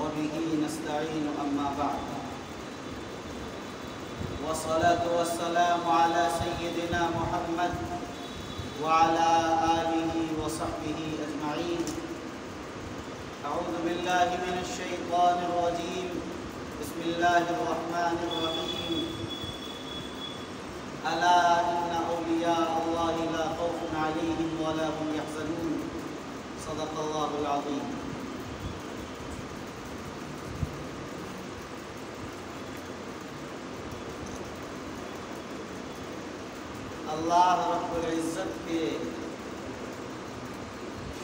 وبه نستعين أما بعد والصلاة والسلام على سيدنا محمد وعلى آله وصحبه أجمعين. أعوذ بالله من الشيطان الرجيم. بسم الله الرحمن الرحيم. ألا إن أولياء الله لا خوف عليهم ولا هم يحزنون. صدق الله العظيم. اللہ رب العزت کے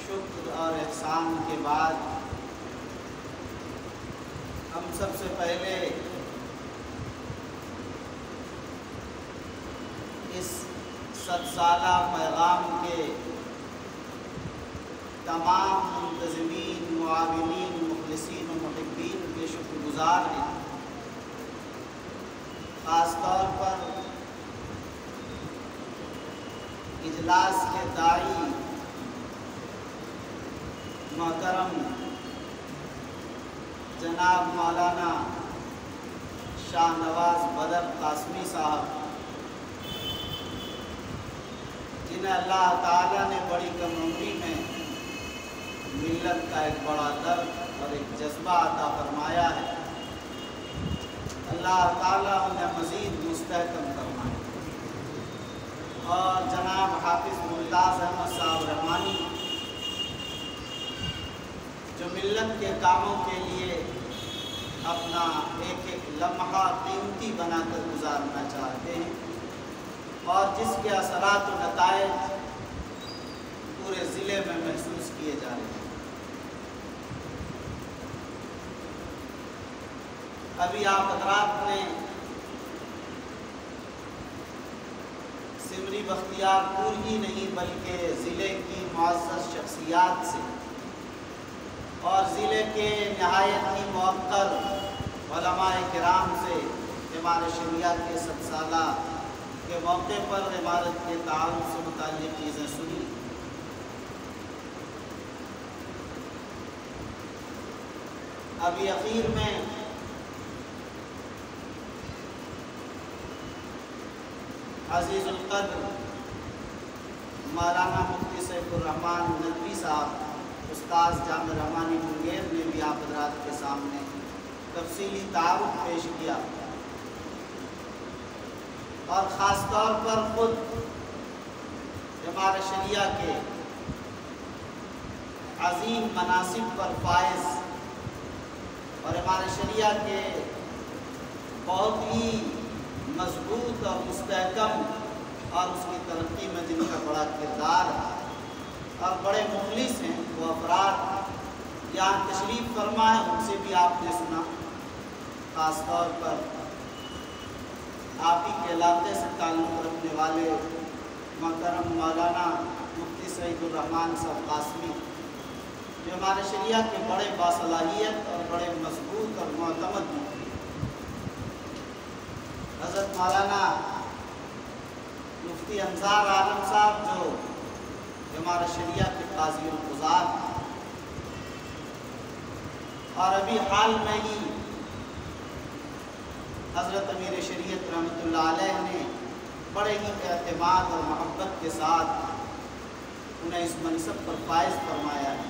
شکر اور احسان کے بعد ہم سب سے پہلے اس 100 سالہ پیغام کے تمام منتظمین، معاونین، مخلصین و محبین کے شکر گزار ہیں. خاص طور پر اجلاس کے داعی محترم جناب مولانا شاہ نواز بدر قاسمی صاحب، جنہیں اللہ تعالیٰ نے بڑی کم عمری میں ملت کا ایک بڑا درد اور ایک جذبہ عطا فرمایا ہے. اللہ تعالیٰ انہیں مزید مستحکم فرمائے. اور جناب حافظ ممتاز احمد صاحب رحمانی، جو ملت کے کاموں کے لیے اپنا ایک ایک لمحہ قیمتی بنا کر گزارنا چاہتے ہیں اور جس کے اثرات و نتائج پورے ضلع میں محسوس کیے جا رہے ہیں. ابھی آپ حضرات نے سمری بختیار پور ہی نہیں بلکہ ضلع کی معزز شخصیات سے اور ضلع کے نہایت ہی موقر علماء کرام سے عمارت شریعہ کے 100 سالہ کے موقع پر عمارت کے تعاون سے متعلق چیزیں سنی. ابھی اخیر میں عزیز القدر مولانا مفتی سیف الرحمن ندوی صاحب، استاذ جامع رحمانی منگیر نے بھی آپ حضرات کے سامنے تفصیلی تعارف پیش کیا اور خاص طور پر خود عمارت شریعہ کے عظیم مناصب پر فائز اور عمارت شریعہ کے بہت ہی مضبوط اور مستحکم اور اس کی ترقی میں جن کا بڑا کردار ہے اور بڑے مخلص ہیں وہ افراد یہاں تشریف فرما ہے، ان سے بھی آپ نے سنا. خاص طور پر آپ ہی کے علاقے سے تعلق رکھنے والے محترم مولانا مفتی سعید الرحمان صاحب قاسمی، جو ہمارے شریعہ کے بڑے باصلاحیت اور بڑے مضبوط اور معتمد مفتی. حضرت مولانا مفتی انصار عالم صاحب، جو ہمارا شریعہ کے قاضی القضات ہیں. اور ابھی حال میں ہی حضرت امیر شریعت رحمۃ اللہ علیہ نے بڑے ہی اعتماد اور محبت کے ساتھ انہیں اس منصب پر فائز فرمایا ہے.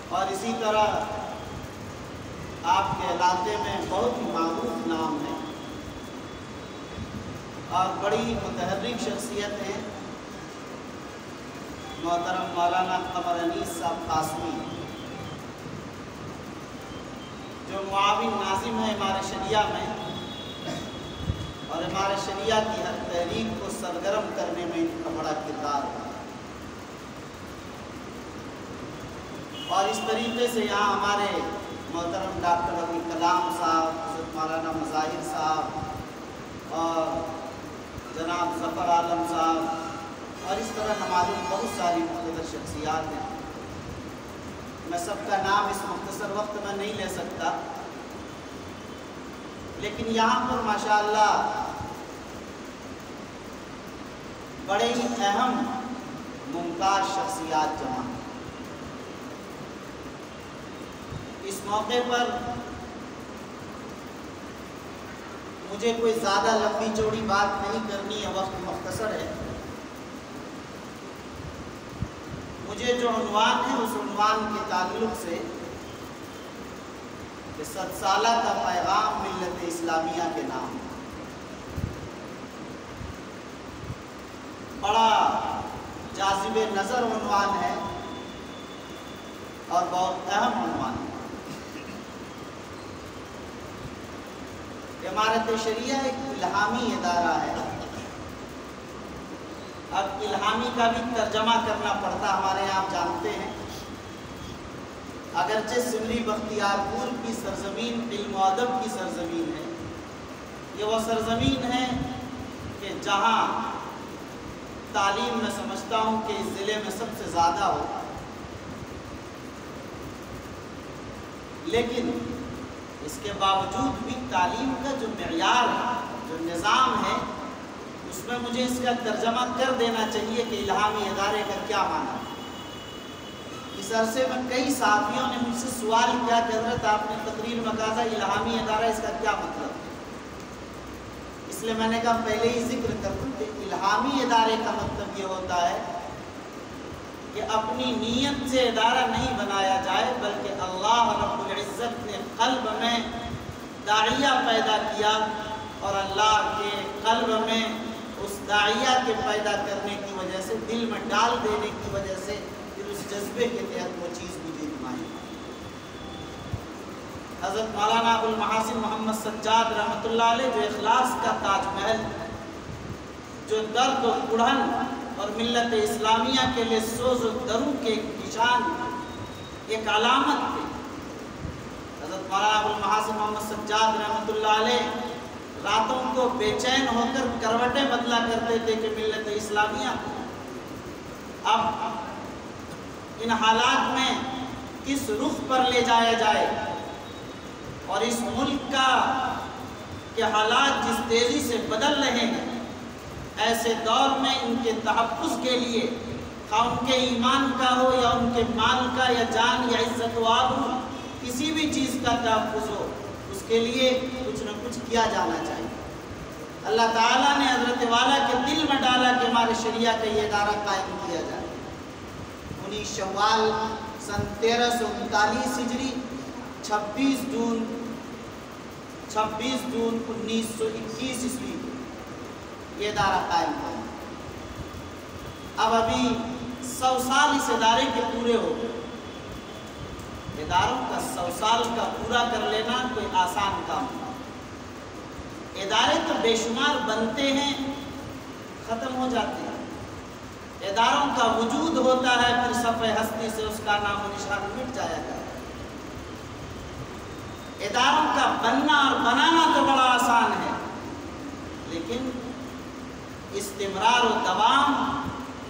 اور اسی طرح آپ کے علاقے میں بہت ہی معروف نام ہے اور بڑی متحرک شخصیت ہے محترم مولانا قمر انیس صاحب قاسمی، جو معاون ناظم ہے ہمارے شریعہ میں اور ہمارے شریعہ کی ہر تحریک کو سرگرم کرنے میں ان کا بڑا کردار ہے. اور اس طریقے سے یہاں ہمارے محترم ڈاکٹر ابوالکلام صاحب، حضرت مولانا مظاہر صاحب اور جناب ظفر عالم صاحب اور اس طرح ہماری بہت ساری مختصر شخصیات ہیں. میں سب کا نام اس مختصر وقت میں نہیں لے سکتا، لیکن یہاں پر ماشاءاللہ بڑے ہی اہم ممتاز شخصیات جمع. اس موقع پر مجھے کوئی زیادہ لمبی چوڑی بات نہیں کرنی ہے، وقت مختصر ہے۔ مجھے جو عنوان ہے اس عنوان کے تعلق سے کہ 7 سالہ کا پیغام ملت اسلامیہ کے نام، بڑا جاذب نظر عنوان ہے اور بہت اہم عنوان ہے۔ امارت شریعہ ایک الہامی ادارہ ہے۔ اب الہامی کا بھی ترجمہ کرنا پڑتا، ہمارے یہاں آپ جانتے ہیں، اگرچہ سمری بختیار پور کی سرزمین علم و ادب کی سرزمین ہے، یہ وہ سرزمین ہے کہ جہاں تعلیم میں سمجھتا ہوں کہ اس ضلع میں سب سے زیادہ ہو، لیکن اس کے باوجود بھی تعلیم کا جو معیار ہے، جو نظام ہے، اس میں مجھے اس کا ترجمہ کر دینا چاہیے کہ الہامی ادارے کا کیا معنی ہے۔ اس عرصے میں کئی صحافیوں نے مجھ سے سوال کیا کہ حضرت آپ نے تقریر میں کہا تھا الہامی ادارہ، اس کا کیا مطلب ہے؟ اس لیے میں نے کہا پہلے ہی ذکر کر دوں کہ الہامی ادارے کا مطلب یہ ہوتا ہے کہ اپنی نیت سے ادارہ نہیں بنایا جائے، بلکہ اللہ رب العزت نے قلب میں داعیہ پیدا کیا اور اللہ کے قلب میں اس داعیہ کے پیدا کرنے کی وجہ سے، دل میں ڈال دینے کی وجہ سے پھر اس جذبے کے تحت وہ چیز وجود میں آئی۔ حضرت مولانا ابو المحاسن محمد سجاد رحمۃ اللہ علیہ جو اخلاص کا تاج محل، جو درد و کڑھن اور ملت اسلامیہ کے لیے سوز و درو کے نشان، ایک علامت تھے۔ حضرت مولانا ابو المحاسن محمد سجاد رحمۃ اللہ علیہ راتوں کو بے چین ہو کر کروٹیں بدلا کرتے تھے کہ ملت اسلامیہ اب ان حالات میں کس رخ پر لے جایا جائے، اور اس ملک کا کے حالات جس تیزی سے بدل رہے ہیں، ایسے دور میں ان کے تحفظ کے لیے، خواہ ان کے ایمان کا ہو یا ان کے مال کا یا جان یا عزت و آبرو، کسی بھی چیز کا تحفظ ہو، اس کے لیے کچھ نہ کچھ کیا جانا چاہیے۔ اللہ تعالیٰ نے حضرت والا کے دل میں ڈالا کہ ہمارے شریعہ کا یہ ادارہ قائم کیا جائے۔ 19 شوال سن 1339 ہجری، 26 جون 1921 عیسوی یہ ادارہ قائم ہوا۔ اب ابھی 100 سال اس ادارے کے پورے ہو گئے۔ اداروں کا 100 سال کا پورا کر لینا کوئی آسان کام نہیں۔ ادارے تو بے شمار بنتے ہیں، ختم ہو جاتے ہیں۔ اداروں کا وجود ہوتا ہے، پھر صفحہ ہستی سے اس کا نام و نشان مٹ جایا کرتا ہے۔ اداروں کا بننا اور بنانا تو بڑا آسان ہے، لیکن استمرار و دوام،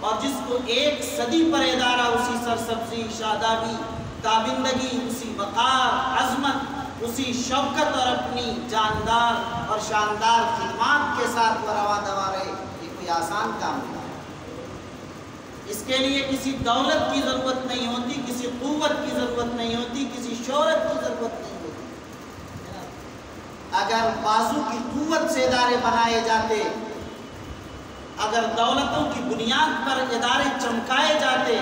اور جس کو 1 صدی پر ادارہ اسی سرسبزی، شادابی، تابندگی، اسی وقار، عظمت، اسی شوکت اور اپنی جاندار اور شاندار خدمات کے ساتھ وہ رواں دوا رہے، یہ کوئی آسان کام نہیں ہے۔ اس کے لیے کسی دولت کی ضرورت نہیں ہوتی، کسی قوت کی ضرورت نہیں ہوتی، کسی شہرت کی ضرورت نہیں ہوتی۔ اگر بازو کی قوت سے ادارے بنائے جاتے، اگر دولتوں کی بنیاد پر ادارے چمکائے جاتے،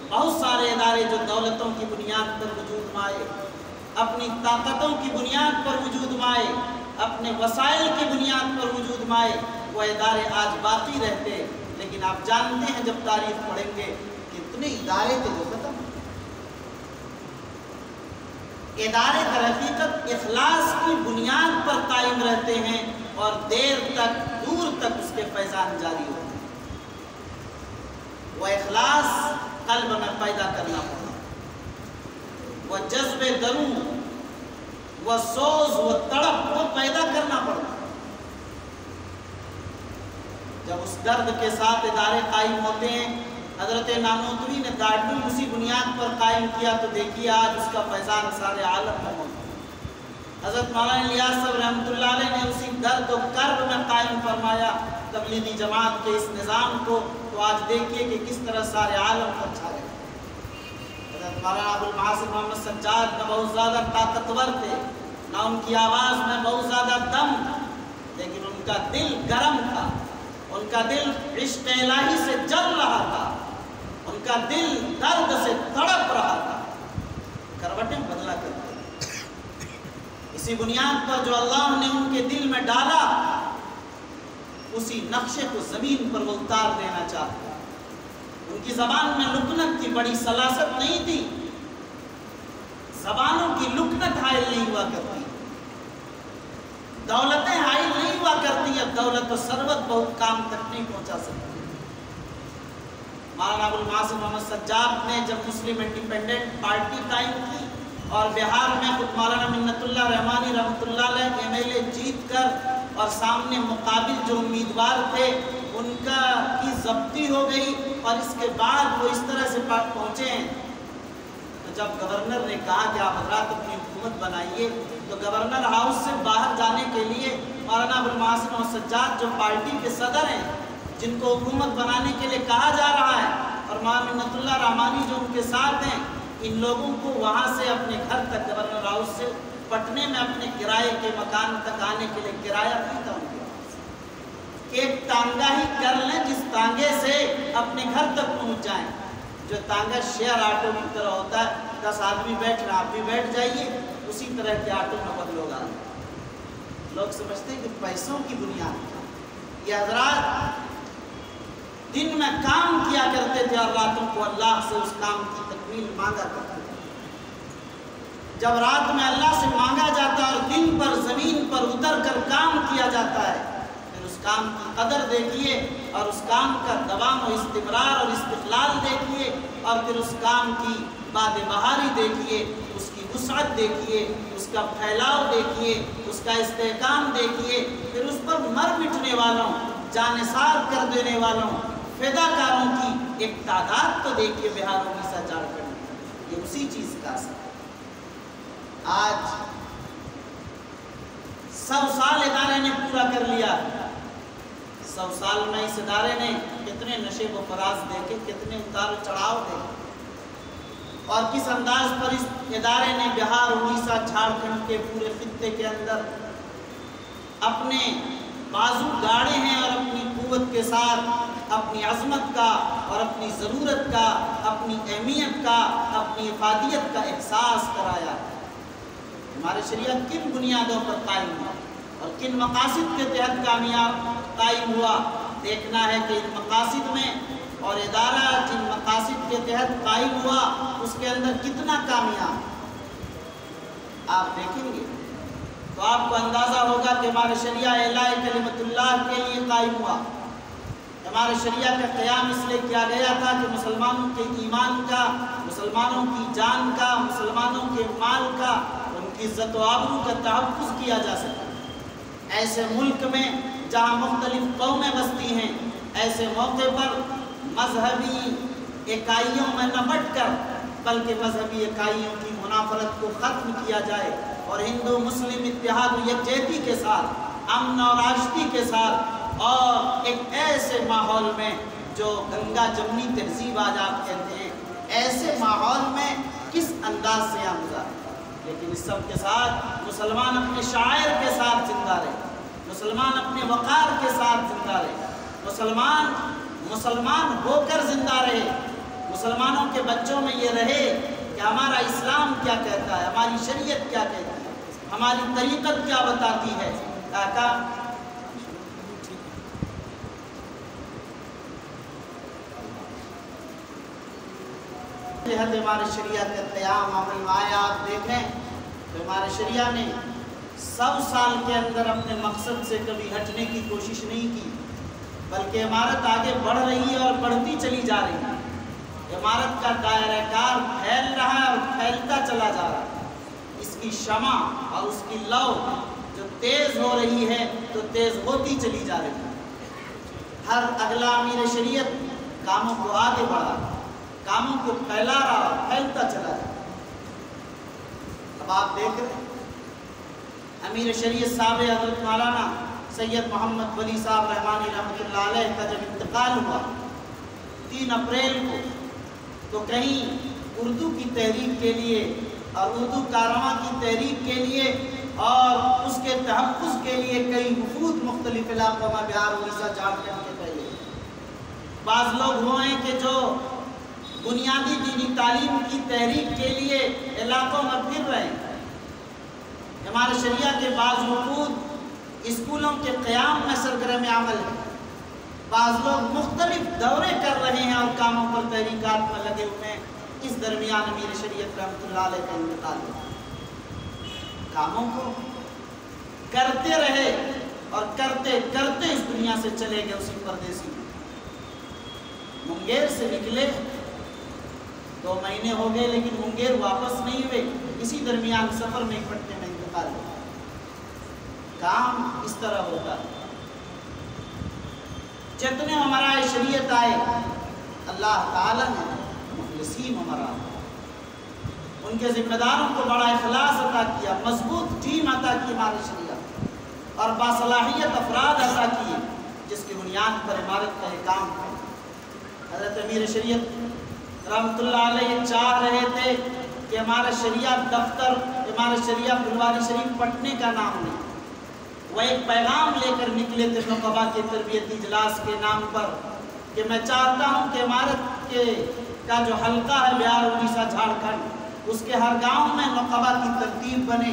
بہت سارے ادارے جو دولتوں کی بنیاد پر وجود میں آئے، اپنی طاقتوں کی بنیاد پر وجود میں آئے، اپنے وسائل کی بنیاد پر وجود میں آئے، وہ ادارے آج باقی رہتے۔ لیکن آپ جانتے ہیں جب تاریخ پڑھیں گے کتنے ادارے تھے جو ختم ہوئے۔ ادارے در حقیقت اخلاص کی بنیاد پر قائم رہتے ہیں اور دیر تک، دور تک اس کے فیضان جاری ہوتے ہیں۔ وہ اخلاص قلب میں پیدا کرنا پڑا، وہ جذب درو، وہ سوز، وہ تڑپ، وہ پیدا کرنا پڑتا۔ جب اس درد کے ساتھ ادارے قائم ہوتے ہیں، حضرت نانوتوی نے دارالعلوم اسی بنیاد پر قائم کیا، تو دیکھیے آج اس کا فیضان سارے عالم میں موجود ہے۔ حضرت مولانا الیاس صاحب رحمۃ اللہ علیہ نے اسی درد و کرب میں قائم فرمایا تبلیغی جماعت کے اس نظام کو، تو آج دیکھیے کہ کس طرح سارے عالم پر چھا گئے۔ حضرت مولانا ابوالمحاسن محمد سجاد نہ بہت زیادہ طاقتور تھے، نہ ان کی آواز میں بہت زیادہ دم تھا، لیکن ان کا دل گرم تھا، ان کا دل عشق الہی سے جل رہا تھا، ان کا دل درد سے تڑپ رہا تھا، کروٹیں بدلا کرتے ہیں۔ اسی بنیاد پر جو اللہ نے ان کے دل میں ڈالا، اسی نقشے کو زمین پر وہ اتار دینا چاہتے ہیں۔ ان کی زبان میں لکنت کی بڑی سلاست نہیں تھی، زبانوں کی لکنت حائل نہیں ہوا کرتی، دولتیں حائل نہیں ہوا کرتی، اب دولت و ثروت بہت کام تک نہیں پہنچا سکتی۔ مولانا ابوالمحاسن محمد سجاد نے جب مسلم انڈیپینڈنٹ پارٹی قائم کی اور بہار میں خود مولانا منت اللہ رحمانی رحمۃ اللہ علیہ MLA جیت کر اور سامنے مقابل جو امیدوار تھے ان کی ضبطی ہو گئی، اور اس کے بعد وہ اس طرح سے پہنچے ہیں، تو جب گورنر نے کہا کہ آپ حضرات اپنی حکومت بنائیے، تو گورنر ہاؤس سے باہر جانے کے لیے مولانا ابوالمحاسن محمد سجاد جو پارٹی کے صدر ہیں، جن کو حکومت بنانے کے لیے کہا جا رہا ہے، اور مولانا منت اللہ رحمانی جو ان کے ساتھ ہیں، ان لوگوں کو وہاں سے اپنے گھر تک گورنر ہاؤس سے پٹنے میں اپنے کرائے کے مکان تک آنے کے لیے کرایہ نہیں تھا ان کے پاس، کہ ایک تانگا ہی کر لیں جس تانگے سے اپنے گھر تک پہنچ جائیں، جو تانگا شیئر آٹو کی طرح ہوتا ہے، 10 آدمی بیٹھ رہے آپ بھی بیٹھ جائیے، اسی طرح کے آٹو میں بہت لوگ آتے ہیں۔ لوگ سمجھتے ہیں کہ پیسوں کی بنیاد، یہ حضرات دن میں کام کیا کرتے تھے اور راتوں کو اللہ سے اس کام کی تکمیل مانگا کرتے تھے۔ جب رات میں اللہ سے مانگا جاتا ہے اور دن پر زمین پر اتر کر کام کیا جاتا ہے، پھر اس کام کی قدر دیکھیے اور اس کام کا دوام و استمرار اور استقلال دیکھیے، اور پھر اس کام کی باد بہاری دیکھیے، اس کی وسعت دیکھیے، اس کا پھیلاؤ دیکھیے، اس کا استحکام دیکھیے، پھر اس پر مر مٹنے والوں، جانثار کر دینے والوں، فداکاروں کی ایک تعداد تو دیکھیے بہار اڑیسہ جھارکھنڈ، یہ اسی چیز کا اثر ہے۔ آج 100 سال ادارے نے پورا کر لیا، 100 سال میں اس ادارے نے کتنے نشیب و فراز دیکھے، کتنے اتار و چڑھاؤ دیکھے، اور کس انداز پر اس ادارے نے بہار اڑیسہ جھارکھنڈ کے پورے خطے کے اندر اپنے بازو گاڑے ہیں، اور اپنی قوت کے ساتھ اپنی عظمت کا اور اپنی ضرورت کا، اپنی اہمیت کا، اپنی افادیت کا احساس کرایا ہے۔ ہمارے شریعت کن بنیادوں پر قائم ہوا اور کن مقاصد کے تحت کامیاب قائم ہوا، دیکھنا ہے کہ ان مقاصد میں، اور ادارہ جن مقاصد کے تحت قائم ہوا اس کے اندر کتنا کامیاب آپ دیکھیں گے تو آپ کو اندازہ ہوگا کہ ہمارے شریعہ اعلاء کلمت اللہ کے لیے قائم ہوا۔ ہمارے شریعہ کا قیام اس لیے کیا گیا تھا کہ مسلمانوں کے ایمان کا، مسلمانوں کی جان کا، مسلمانوں کے مال کا، ان کی عزت و آبرو کا تحفظ کیا جا سکے۔ ایسے ملک میں جہاں مختلف قومیں بستی ہیں، ایسے موقع پر مذہبی اکائیوں میں نہ بٹ کر بلکہ مذہبی اکائیوں کی منافرت کو ختم کیا جائے، اور ہندو مسلم اتحاد و یکجہتی کے ساتھ، امن اور آشتی کے ساتھ، اور ایک ایسے ماحول میں جو گنگا جمنی تہذیب آج آپ کہتے ہیں، ایسے ماحول میں کس انداز سے ہم گزارے، لیکن اس سب کے ساتھ مسلمان اپنے شاعر کے ساتھ زندہ رہے، مسلمان اپنے وقار کے ساتھ زندہ رہے، مسلمان ہو کر زندہ رہے، مسلمانوں کے بچوں میں یہ رہے کہ ہمارا اسلام کیا کہتا ہے، ہماری شریعت کیا کہتی ہے، ہماری طریقت کیا بتاتی ہے۔ کاکا ہمارے شریعہ کا قیام عمل میں آیا، آپ دیکھیں تو ہمارے شریعہ نے 100 سال کے اندر اپنے مقصد سے کبھی ہٹنے کی کوشش نہیں کی، بلکہ عمارت آگے بڑھ رہی ہے اور بڑھتی چلی جا رہی ہے۔ عمارت کا دائرہ کار پھیل رہا ہے اور پھیلتا چلا جا رہا ہے، اس کی شمع اور اس کی لو جو تیز ہو رہی ہے تو تیز ہوتی چلی جا رہی ہے۔ ہر اگلا امیر شریعت کاموں کو آگے بڑھا، کاموں کو پھیلا رہا، پھیلتا چلا جا رہا۔ اب آپ دیکھ رہے ہیں امیر شریعت صاحب حضرت مولانا سید محمد ولی صاحب رحمانی رحمۃ اللہ علیہ کا جب انتقال ہوا 3 اپریل کو، تو کہیں اردو کی تحریک کے لیے اور اردو کارواں کی تحریک کے لیے اور اس کے تحفظ کے لیے کئی وفود مختلف علاقوں میں بہار اڑیسہ جھارکھنڈ کے پہلے بعض لوگ وہ ہیں کہ جو بنیادی دینی تعلیم کی تحریک کے لیے علاقوں میں پھر رہے ہیں۔ ہمارے شریعہ کے بعض وفود اسکولوں کے قیام میں سرگرم عمل ہے، بعض لوگ مختلف دورے کر رہے ہیں اور کاموں پر تحریکات میں لگے ہوئے ہیں۔ اس درمیان امیر شریعت رحمۃ اللہ علیہ کا انتقال ہوا، کاموں کو کرتے رہے اور کرتے کرتے اس دنیا سے چلے گئے اسی پردیسی۔ منگیر سے نکلے 2 مہینے ہو گئے لیکن منگیر واپس نہیں ہوئے، اسی درمیان سفر میں پٹنے میں انتقال ہوا۔ کام اس طرح ہوتا ہے، جتنے ہمارا شریعت آئے اللہ تعالیٰ نے مخلصین ہمارا ان کے ذمہ داروں کو بڑا اخلاص عطا کیا، مضبوط ٹیم عطا کی ہماری شریعت اور باصلاحیت افراد عطا کیے جس کی بنیاد پر عمارت کا یہ کام ہے۔ حضرت امیر شریعت رحمۃ اللہ علیہ چاہ رہے تھے کہ ہمارا شریعت دفتر، ہمارا شریعت پھلواری شریف پٹنے کا نام نہیں، وہ ایک پیغام لے کر نکلے تھے نقبہ کے تربیتی اجلاس کے نام پر کہ میں چاہتا ہوں کہ عمارت کا جو حلقہ ہے بہار اڑیسہ جھارکھنڈ، اس کے ہر گاؤں میں نقبہ کی ترتیب بنے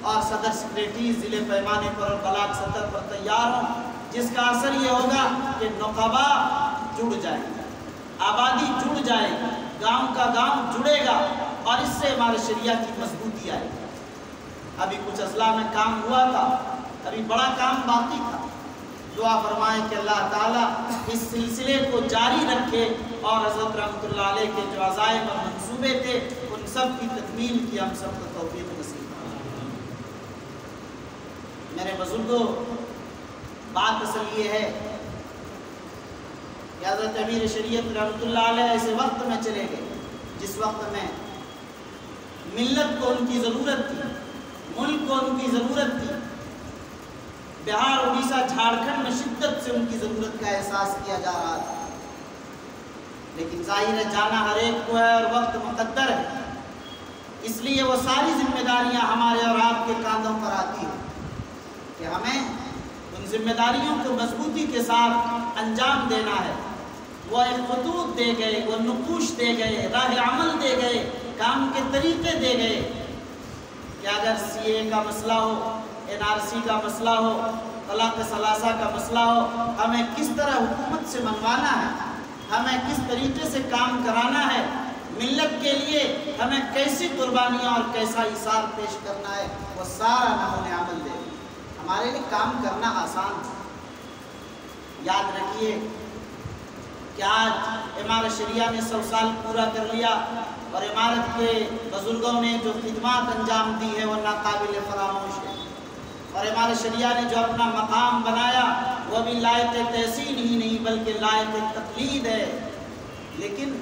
اور صدر سیکریٹری ضلع پیمانے پر اور بلاک سطح پر تیار ہوں، جس کا اثر یہ ہوگا کہ نقبہ جڑ جائے، آبادی جڑ جائے، گاؤں کا گاؤں جڑے گا اور اس سے ہمارے شریعہ کی مضبوطی آئے گی۔ ابھی کچھ اضلاع میں کام ہوا تھا، ابھی بڑا کام باقی تھا۔ دعا فرمائیں کہ اللہ تعالیٰ اس سلسلے کو جاری رکھے اور حضرت رحمۃ اللہ علیہ کے جو عزائم اور منصوبے تھے ان سب کی تکمیل کی ہم سب کو توفیق نصیب فرمائے۔ میرے بزرگوں، بات اصل یہ ہے کہ حضرت امیر شریعت رحمۃ اللہ علیہ ایسے وقت میں چلے گئے جس وقت میں ملت کو ان کی ضرورت تھی، ملک کو ان کی ضرورت تھی، بہار اڑیسہ جھارکھنڈ میں شدت سے ان کی ضرورت کا احساس کیا جا رہا تھا، لیکن ظاہر ہے جانا ہر ایک کو ہے اور وقت مقدر ہے، اس لیے وہ ساری ذمہ داریاں ہمارے اور آپ کے کاندھوں پر آتی ہیں کہ ہمیں ان ذمہ داریوں کو مضبوطی کے ساتھ انجام دینا ہے۔ وہ ایک خطوط دے گئے، وہ نقوش دے گئے، راہ عمل دے گئے، کام کے طریقے دے گئے کہ اگر CA کا مسئلہ ہو، NRC کا مسئلہ ہو، طلاق ثلاثہ کا مسئلہ ہو، ہمیں کس طرح حکومت سے منوانا ہے، ہمیں کس طریقے سے کام کرانا ہے، ملت کے لیے ہمیں کیسی قربانیاں اور کیسا ایثار پیش کرنا ہے، وہ سارا نمونِ عمل دے۔ ہمارے لیے کام کرنا آسان ہے۔ یاد رکھیے کہ آج عمارت شریعہ نے 100 سال پورا کر لیا اور عمارت کے بزرگوں نے جو خدمات انجام دی ہے وہ ناقابل فراموش ہے، اور عمارت شریعہ نے جو اپنا مقام بنایا وہ بھی لائق تحسین ہی نہیں بلکہ لائق تقلید ہے۔ لیکن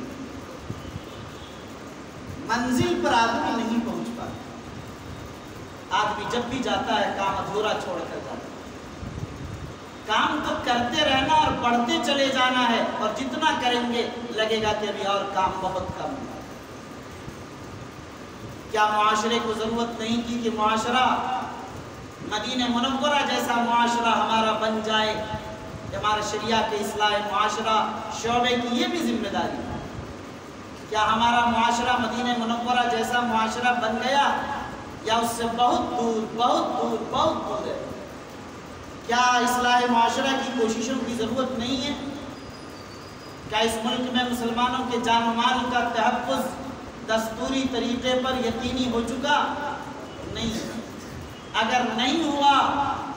منزل پر آدمی نہیں پہنچ پاتا، آدمی جب بھی جاتا ہے کام ادھورا چھوڑ کر جاتا ہے۔ کام تو کرتے رہنا اور بڑھتے چلے جانا ہے، اور جتنا کریں گے لگے گا کہ ابھی اور کام بہت کم ہے۔ کیا معاشرے کو ضرورت نہیں تھی کہ معاشرہ مدینہ منورہ جیسا معاشرہ ہمارا بن جائے؟ ہمارے شریعہ کے اصلاح معاشرہ شعبے کی یہ بھی ذمہ داری ہے۔ کیا ہمارا معاشرہ مدینہ منورہ جیسا معاشرہ بن گیا یا اس سے بہت دور بہت دور بہت دور ہے؟ کیا اصلاح معاشرہ کی کوششوں کی ضرورت نہیں ہے؟ کیا اس ملک میں مسلمانوں کے جان و مال کا تحفظ دستوری طریقے پر یقینی ہو چکا؟ نہیں۔ اگر نہیں ہوا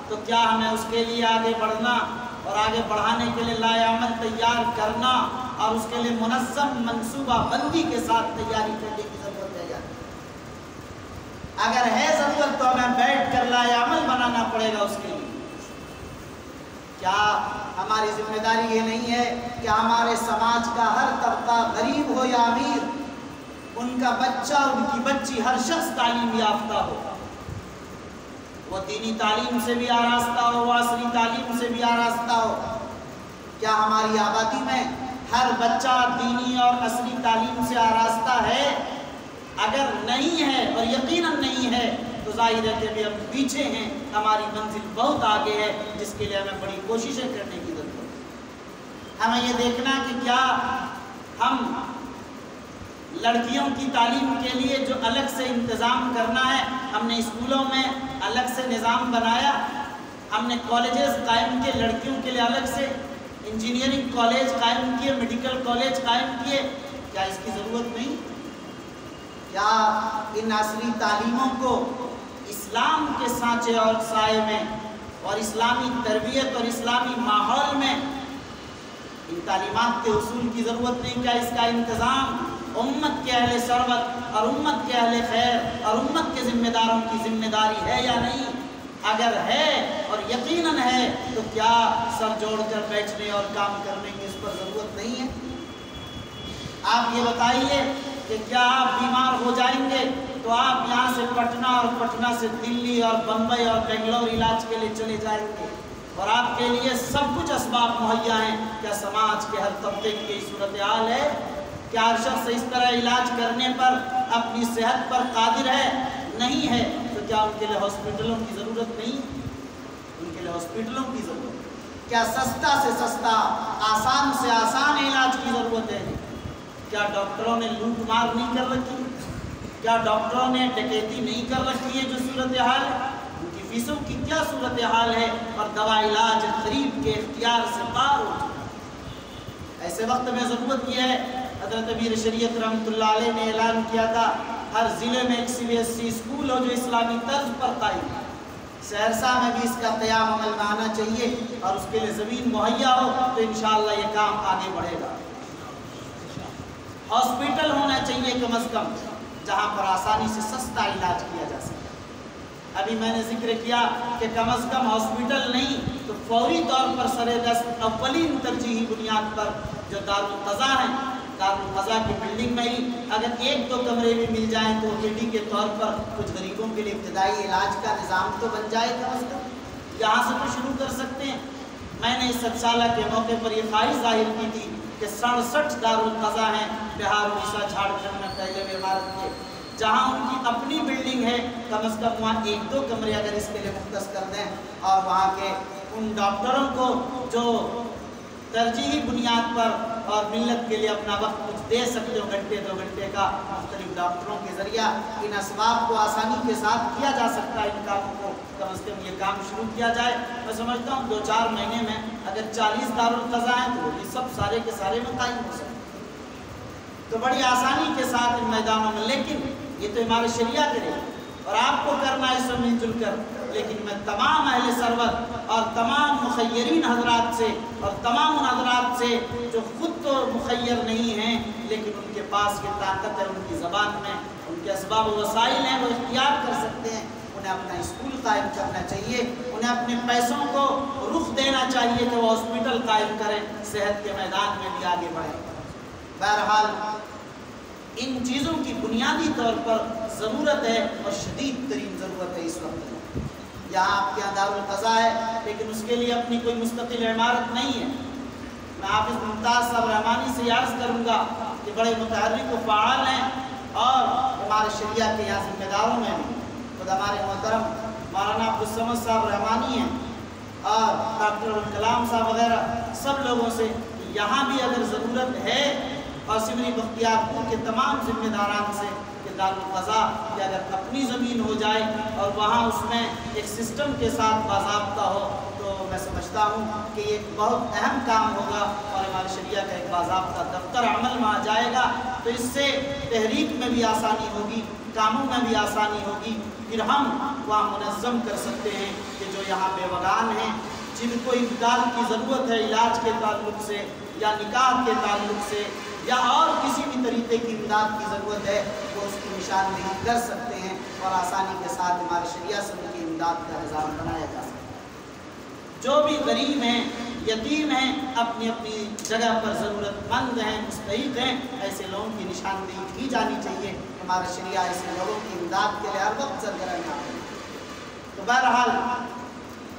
تو کیا ہمیں اس کے لیے آگے بڑھنا اور آگے بڑھانے کے لیے لائے عمل تیار کرنا اور اس کے لیے منظم منصوبہ بندی کے ساتھ تیاری کرنے کی ضرورت ہے؟ اگر ہے ضرورت تو ہمیں بیٹھ کر لائے عمل بنانا پڑے گا اس کے لیے۔ کیا ہماری ذمہ داری یہ نہیں ہے کہ ہمارے سماج کا ہر طبقہ غریب ہو یا امیر، ان کا بچہ ان کی بچی ہر شخص تعلیم یافتہ ہو، وہ دینی تعلیم سے بھی آراستہ ہو، وہ عصری تعلیم سے بھی آراستہ ہو؟ کیا ہماری آبادی میں ہر بچہ دینی اور عصری تعلیم سے آراستہ ہے؟ اگر نہیں ہے اور یقیناً نہیں ہے تو ظاہر ہے کہ ہم پیچھے ہیں، ہماری منزل بہت آگے ہے، جس کے لیے ہمیں بڑی کوششیں کرنے کی ضرورت ہے۔ ہمیں یہ دیکھنا کہ کیا ہم لڑکیوں کی تعلیم کے لیے جو الگ سے انتظام کرنا ہے، ہم نے اسکولوں میں الگ سے نظام بنایا، ہم نے کالجز قائم کیے لڑکیوں کے لیے الگ سے، انجینئرنگ کالج قائم کیے، میڈیکل کالج قائم کیے، کیا اس کی ضرورت نہیں؟ کیا ان عصری تعلیموں کو اسلام کے سانچے اور سائے میں اور اسلامی تربیت اور اسلامی ماحول میں ان تعلیمات کے اصول کی ضرورت نہیں؟ کیا اس کا انتظام امت کے اہل ثروت اور امت کے اہل خیر اور امت کے ذمہ داروں کی ذمہ داری ہے یا نہیں؟ اگر ہے اور یقیناً ہے تو کیا سر جوڑ کر بیٹھنے اور کام کرنے کی اس پر ضرورت نہیں ہے؟ آپ یہ بتائیے کہ کیا آپ بیمار ہو جائیں گے تو آپ یہاں سے پٹنہ اور پٹنہ سے دلی اور بمبئی اور بنگلور علاج کے لیے چلے جائیں گے اور آپ کے لیے سب کچھ اسباب مہیا ہیں؟ کیا سماج کے ہر طبقے کی یہی صورتحال ہے؟ کیا ہر شخص اس طرح علاج کرنے پر اپنی صحت پر قادر ہے؟ نہیں ہے تو کیا ان کے لیے ہاسپٹلوں کی ضرورت نہیں؟ ان کے لیے ہاسپٹلوں کی ضرورت ہے۔ کیا سستا سے سستا، آسان سے آسان علاج کی ضرورت ہے؟ کیا ڈاکٹروں نے لوٹ مار نہیں کر رکھی؟ کیا ڈاکٹروں نے ڈکیتی نہیں کر رکھی ہے؟ جو صورتحال ہے ان کی فیسوں کی کیا صورتحال ہے اور دوا علاج غریب کے اختیار سے باہر ہو چکا ہے۔ ایسے وقت میں ضرورت یہ ہے، حضرت امیر شریعت رحمۃ اللہ علیہ نے اعلان کیا تھا ہر ضلع میں ایک CBSE اسکول ہو جو اسلامی طرز پر قائم ہے۔ سہرسہ میں بھی اس کا قیام عمل میں آنا چاہیے اور اس کے لیے زمین مہیا ہو تو انشاءاللہ یہ کام آگے بڑھے گا۔ ہاسپٹل ہونا چاہیے کم از کم جہاں پر آسانی سے سستا علاج کیا جا سکے۔ ابھی میں نے ذکر کیا کہ کم از کم ہاسپٹل نہیں تو فوری طور پر سر دست اولین ترجیحی بنیاد پر جو دارالقضا ہیں، دارالقضا کی بلڈنگ میں ہی اگر 1-2 کمرے بھی مل جائیں تو OPD کے طور پر کچھ غریبوں کے لیے ابتدائی علاج کا نظام تو بن جائے کم از کم، یہاں سے تو شروع کر سکتے ہیں۔ میں نے اس 7 سالہ کے موقع پر یہ خواہش ظاہر کی تھی کہ 67 دارالقضا ہیں بہار، اڑیسہ، جھارکھنڈ میں پھیلے ہوئے عمارت کے، جہاں ان کی اپنی بلڈنگ ہے، کم از کم وہاں 1-2 کمرے اگر اس کے لیے مختص کر دیں اور وہاں کے ان ڈاکٹروں کو جو ترجیحی بنیاد پر اور ملت کے لیے اپنا وقت کچھ دے سکتے ہو، 1-2 گھنٹے کا مختلف ڈاکٹروں کے ذریعہ ان اسباب کو آسانی کے ساتھ کیا جا سکتا ہے۔ ان کاموں کو کم از کم یہ کام شروع کیا جائے۔ میں سمجھتا ہوں 2-4 مہینے میں اگر 40 دارالقضا ہیں تو وہ بھی سب سارے کے سارے میں قائم ہو سکتے تو بڑی آسانی کے ساتھ ان میدانوں میں۔ لیکن یہ تو ہمارے شریعہ کرے اور آپ کو کرنا ہے سب مل جل کر، لیکن میں تمام اہل ثروت اور تمام مخیرین حضرات سے اور تمام ان حضرات سے جو خود تو مخیر نہیں ہیں لیکن ان کے پاس یہ طاقت ہے، ان کی زبان میں ان کے اسباب و وسائل ہیں، وہ اختیار کر سکتے ہیں، انہیں اپنا اسکول قائم کرنا چاہیے، انہیں اپنے پیسوں کو رخ دینا چاہیے کہ وہ ہاسپٹل قائم کریں، صحت کے میدان میں بھی آگے بڑھیں۔ بہرحال ان چیزوں کی بنیادی طور پر ضرورت ہے اور شدید ترین ضرورت ہے اس وقت میں۔ یہاں آپ کے یہاں دارالقضا ہے لیکن اس کے لیے اپنی کوئی مستقل عمارت نہیں ہے۔ میں حافظ ممتاز صاحب رحمانی سے عرض کروں گا کہ بڑے متحرک و فعال ہیں اور ہمارے شریعہ کے یہاں ذمہ داروں میں بھی خود ہمارے محترم مولانا عبدالصمد صاحب رحمانی ہیں اور ڈاکٹر کلام صاحب وغیرہ سب لوگوں سے یہاں بھی اگر ضرورت ہے اور سمری بختیار پور کے تمام ذمہ داران سے کہ دارالقضا کہ اگر اپنی زمین ہو جائے اور وہاں اس میں ایک سسٹم کے ساتھ باضابطہ ہو تو میں سمجھتا ہوں کہ یہ ایک بہت اہم کام ہوگا اور ہمارے شریعہ کا ایک باضابطہ دفتر عمل میں آ جائے گا تو اس سے تحریک میں بھی آسانی ہوگی، کاموں میں بھی آسانی ہوگی، پھر ہم وہاں منظم کر سکتے ہیں کہ جو یہاں بے وگان ہیں جن کو امداد کی ضرورت ہے علاج کے تعلق سے یا نکاح کے تعلق سے یا اور کسی بھی طریقے کی امداد کی ضرورت ہے وہ اس کی نشاندہی کر سکتے ہیں اور آسانی کے ساتھ ہمارے شریعہ سے ان کی امداد کا نظام بنایا جا سکتا ہے۔ جو بھی غریب ہیں، یتیم ہیں، اپنی اپنی جگہ پر ضرورت مند ہیں، مستحق ہیں، ایسے لوگوں کی نشاندہی کی جانی چاہیے۔ ہمارا شریعہ ایسے لوگوں کی امداد کے لیے ہر وقت سرگرم ہے۔ تو بہرحال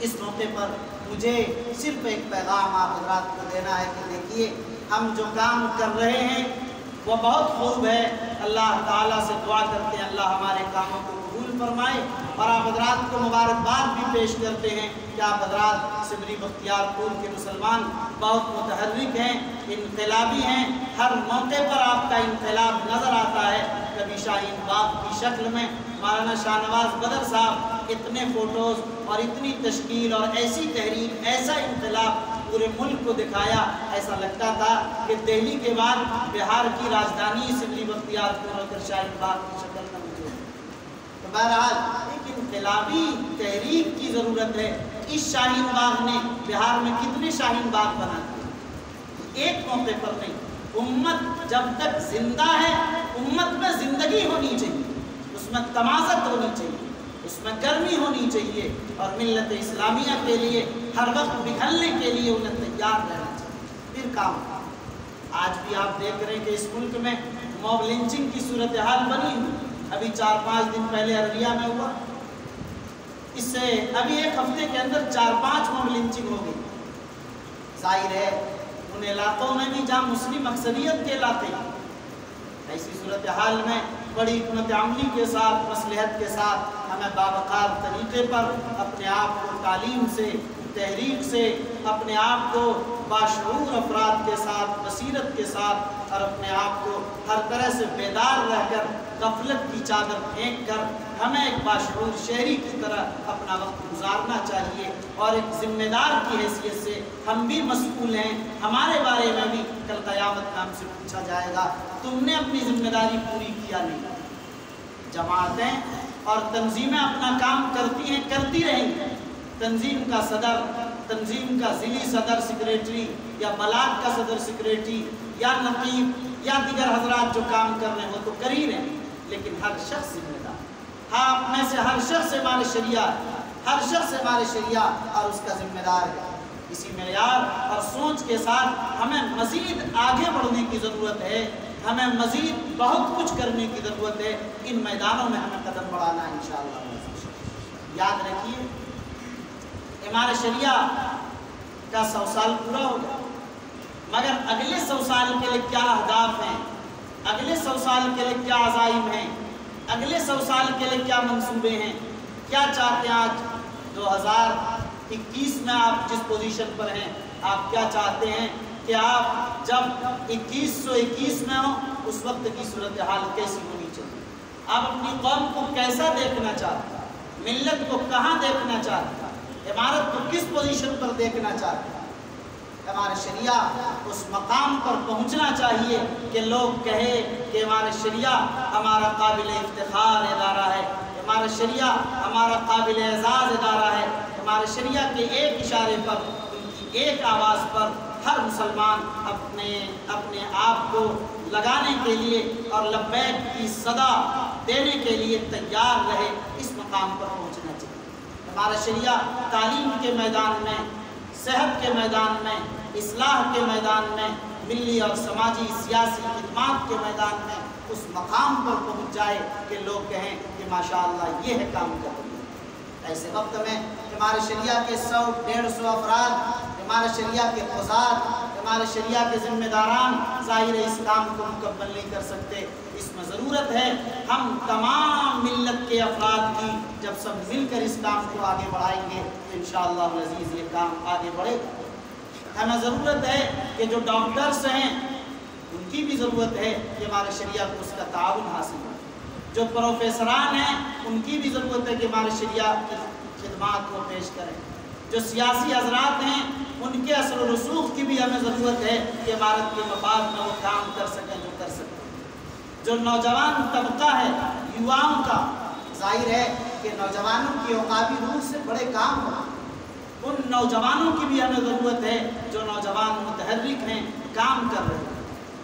اس موقع پر مجھے صرف ایک پیغام آپ حضرات کو دینا ہے کہ دیکھیے ہم جو کام کر رہے ہیں وہ بہت خوب ہے. اللہ تعالیٰ سے دعا کرتے ہیں اللہ ہمارے کاموں کو قبول فرمائے. اور آپ حضرات کو مبارکباد بھی پیش کرتے ہیں کہ آپ حضرات سمری بختیار پور کے مسلمان بہت متحرک ہیں، انقلابی ہیں. ہر موقع پر آپ کا انقلاب نظر آتا ہے. کبھی شاہین باغ کی شکل میں مولانا شاہ نواز بدر صاحب اتنے فوٹوز اور اتنی تشکیل اور ایسی تحریک، ایسا انقلاب پورے ملک کو دکھایا. ایسا لگتا تھا کہ دہلی کے بعد بہار کی راجدھانی سمری بختیار پور اور شاہین باغ کی شکل میں موجود ہے. تو بہرحال ایک انقلابی تحریک کی ضرورت ہے. اس شاہین باغ نے بہار میں کتنے شاہین باغ بنا دیے؟ ایک موقع پر نہیں. امت جب تک زندہ ہے، امت میں زندگی ہونی چاہیے، اس میں تمازت ہونی چاہیے، اس میں گرمی ہونی چاہیے، اور ملت اسلامیہ کے لیے ہر وقت بکھلنے کے لیے انہیں تیار رہنا چاہیے. پھر کام. آج بھی آپ دیکھ رہے ہیں کہ اس ملک میں موب لنچنگ کی صورتحال بنی ہوئی. ابھی 4-5 دن پہلے ارریہ میں ہوا. اس سے ابھی ایک ہفتے کے اندر 4-5 موب لنچنگ ہو گئی. ظاہر ہے ان علاقوں میں بھی جہاں مسلم اکثریت کے علاقے ہیں، ایسی صورتحال میں بڑی حکمت عملی کے ساتھ، مصلحت کے ساتھ ہمیں باوقار طریقے پر اپنے آپ کو تعلیم سے، تحریک سے، اپنے آپ کو باشعور افراد کے ساتھ، بصیرت کے ساتھ، اور اپنے آپ کو ہر طرح سے بیدار رہ کر غفلت کی چادر پھینک کر ہمیں ایک باشعور شہری کی طرح اپنا وقت گزارنا چاہیے. اور ایک ذمہ دار کی حیثیت سے ہم بھی مسئول ہیں. ہمارے بارے میں بھی کل قیامت میں ہم سے پوچھا جائے گا تم نے اپنی ذمہ داری پوری کیا نہیں. جماعتیں اور تنظیمیں اپنا کام کرتی ہیں، کرتی رہیں گی. تنظیم کا صدر، تنظیم کا ضلعی صدر سیکریٹری، یا بلاک کا صدر سیکریٹری، یا نقیب، یا دیگر حضرات جو کام کر رہے ہیں وہ تو کر ہی رہے ہیں، لیکن ہر شخص ذمہ دار. ہاں، آپ میں سے ہر شخص ہمارے شریعہ، ہر شخص ہمارے شریعہ اور اس کا ذمہ دار ہے. اسی معیار اور سوچ کے ساتھ ہمیں مزید آگے بڑھنے کی ضرورت ہے. ہمیں مزید بہت کچھ کرنے کی ضرورت ہے. ان میدانوں میں ہمیں قدم بڑھانا ہے انشاءاللہ. یاد رکھیے ہمارے شریعہ کا 100 سال پورا ہو گیا، مگر اگلے 100 سال کے لیے کیا اہداف ہیں، اگلے 100 سال کے لیے کیا عزائم ہیں، اگلے 100 سال کے لیے کیا منصوبے ہیں، کیا چاہتے ہیں. آج 2021 میں آپ جس پوزیشن پر ہیں، آپ کیا چاہتے ہیں کہ آپ جب 2121 میں ہوں اس وقت کی صورتحال کیسی ہونی چاہیے؟ آپ اپنی قوم کو کیسا دیکھنا چاہتے ہیں؟ ملت کو کہاں دیکھنا چاہتے ہیں؟ عمارت کو کس پوزیشن پر دیکھنا چاہتے ہیں؟ ہمارے شریعہ اس مقام پر پہنچنا چاہیے کہ لوگ کہے کہ ہمارے شریعہ ہمارا قابل افتخار ادارہ ہے، ہمارا شریعہ ہمارا قابل اعزاز ادارہ ہے. ہمارے شریعہ کے ایک اشارے پر، ان کی ایک آواز پر ہر مسلمان اپنے آپ کو لگانے کے لیے اور لبیک کی صدا دینے کے لیے تیار رہے. اس مقام پر پہنچنا چاہیے. ہمارا شریعہ تعلیم کے میدان میں، صحت کے میدان میں، اصلاح کے میدان میں، ملی اور سماجی سیاسی خدمات کے میدان میں اس مقام پر پہنچ جائے کہ لوگ کہیں کہ ماشاءاللہ یہ ہے کام کا. ایسے وقت میں ہمارے شریعہ کے 100-150 افراد، ہمارے شریعہ کے قضات، ہمارے شریعہ کے ذمہ داران ظاہر اس کام کو مکمل نہیں کر سکتے. اس میں ضرورت ہے ہم تمام ملت کے افراد کی، جب سب مل کر اس کام کو آگے بڑھائیں گے تو انشاءاللہ العزیز یہ کام آگے بڑھے گا. ہمیں ضرورت ہے کہ جو ڈاکٹرز ہیں ان کی بھی ضرورت ہے کہ ہمارے شریعہ کو اس کا تعاون حاصل ہو. جو پروفیسران ہیں ان کی بھی ضرورت ہے کہ ہمارے شریعہ کی خدمات کو پیش کریں. جو سیاسی حضرات ہیں ان کے اثر و رسوخ کی بھی ہمیں ضرورت ہے کہ عمارت کے مفاد میں وہ کام کر سکیں جو کر سکیں. جو نوجوان طبقہ ہے، یواؤں کا، ظاہر ہے کہ نوجوانوں کی عقابی روح سے بڑے کام ہوں. ان نوجوانوں کی بھی ہمیں ضرورت ہے جو نوجوان متحرک ہیں، کام کر رہے ہیں.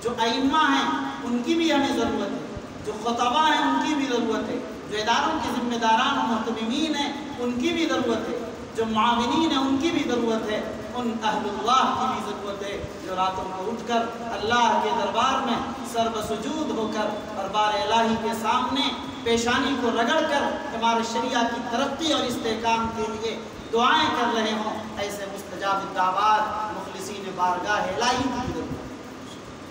جو ائمہ ہیں ان کی بھی ہمیں ضرورت ہے. جو خطبہ ہیں ان کی بھی ضرورت ہے. جو اداروں کے ذمہ داران و محتمین ہیں ان کی بھی ضرورت ہے. جو معاونین ہیں ان کی بھی ضرورت ہے. ان اہل اللہ کی بھی ضرورت ہے جو راتوں کو اٹھ کر اللہ کے دربار میں سر بسجود ہو کر اور بار الہی کے سامنے پیشانی کو رگڑ کر ہمارے شریعہ کی ترقی اور استحکام کے لیے دعائیں کر رہے ہوں. ایسے مستجاب الدعوات مخلصین بارگاہ الہی کی ضرورت ہے.